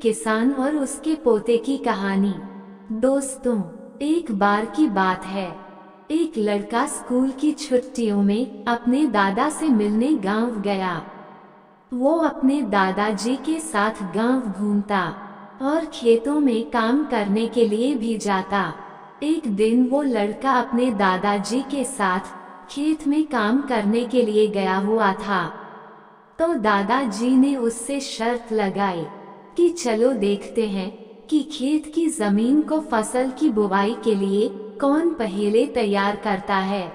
किसान और उसके पोते की कहानी। दोस्तों, एक बार की बात है। एक लड़का स्कूल की छुट्टियों में अपने दादा से मिलने गांव गया। वो अपने दादाजी के साथ गांव घूमता और खेतों में काम करने के लिए भी जाता। एक दिन वो लड़का अपने दादाजी के साथ खेत में काम करने के लिए गया हुआ था। तो दादाजी ने उससे शर्त लगाई कि चलो देखते हैं कि खेत की जमीन को फसल की बुवाई के लिए कौन पहले तैयार करता है।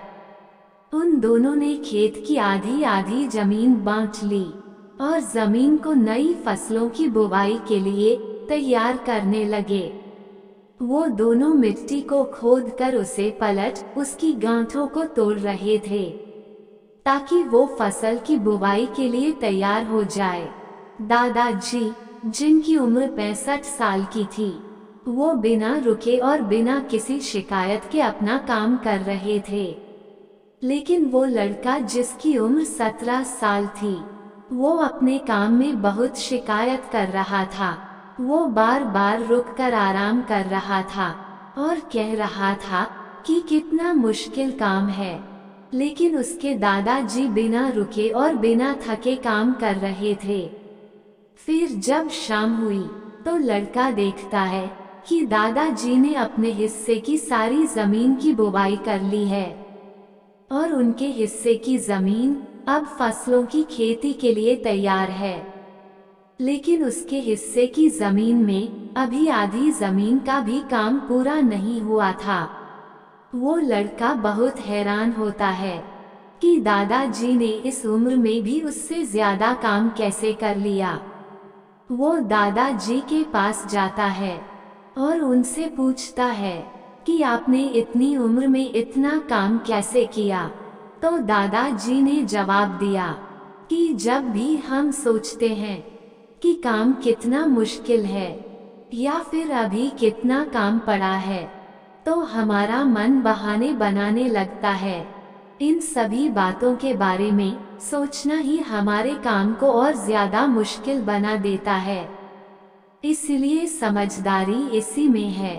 उन दोनों ने खेत की आधी आधी जमीन बांट ली और जमीन को नई फसलों की बुवाई के लिए तैयार करने लगे। वो दोनों मिट्टी को खोदकर उसे पलट उसकी गांठों को तोड़ रहे थे ताकि वो फसल की बुवाई के लिए तैयार हो जाए। दादाजी, जिनकी उम्र 65 साल की थी, वो बिना रुके और बिना किसी शिकायत के अपना काम कर रहे थे। लेकिन वो लड़का जिसकी उम्र 17 साल थी, वो अपने काम में बहुत शिकायत कर रहा था। वो बार बार रुककर आराम कर रहा था और कह रहा था कि कितना मुश्किल काम है। लेकिन उसके दादाजी बिना रुके और बिना थके काम कर रहे थे। फिर जब शाम हुई तो लड़का देखता है कि दादाजी ने अपने हिस्से की सारी जमीन की बुवाई कर ली है और उनके हिस्से की जमीन अब फसलों की खेती के लिए तैयार है। लेकिन उसके हिस्से की जमीन में अभी आधी जमीन का भी काम पूरा नहीं हुआ था। वो लड़का बहुत हैरान होता है कि दादाजी ने इस उम्र में भी उससे ज्यादा काम कैसे कर लिया। वो दादाजी के पास जाता है और उनसे पूछता है कि आपने इतनी उम्र में इतना काम कैसे किया। तो दादाजी ने जवाब दिया कि जब भी हम सोचते हैं कि काम कितना मुश्किल है या फिर अभी कितना काम पड़ा है, तो हमारा मन बहाने बनाने लगता है। इन सभी बातों के बारे में सोचना ही हमारे काम को और ज्यादा मुश्किल बना देता है। इसलिए समझदारी इसी में है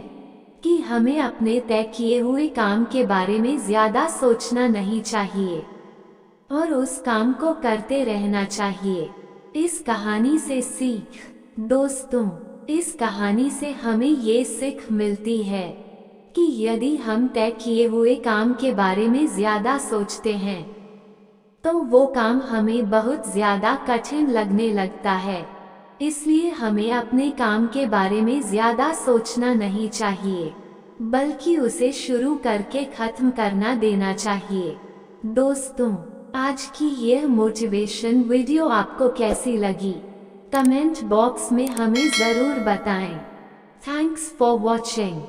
कि हमें अपने तय किए हुए काम के बारे में ज्यादा सोचना नहीं चाहिए और उस काम को करते रहना चाहिए। इस कहानी से सीख। दोस्तों, इस कहानी से हमें ये सीख मिलती है कि यदि हम तय किए हुए काम के बारे में ज्यादा सोचते हैं तो वो काम हमें बहुत ज्यादा कठिन लगने लगता है। इसलिए हमें अपने काम के बारे में ज्यादा सोचना नहीं चाहिए, बल्कि उसे शुरू करके खत्म करना देना चाहिए। दोस्तों, आज की यह मोटिवेशन वीडियो आपको कैसी लगी? कमेंट बॉक्स में हमें जरूर बताएं। Thanks for watching.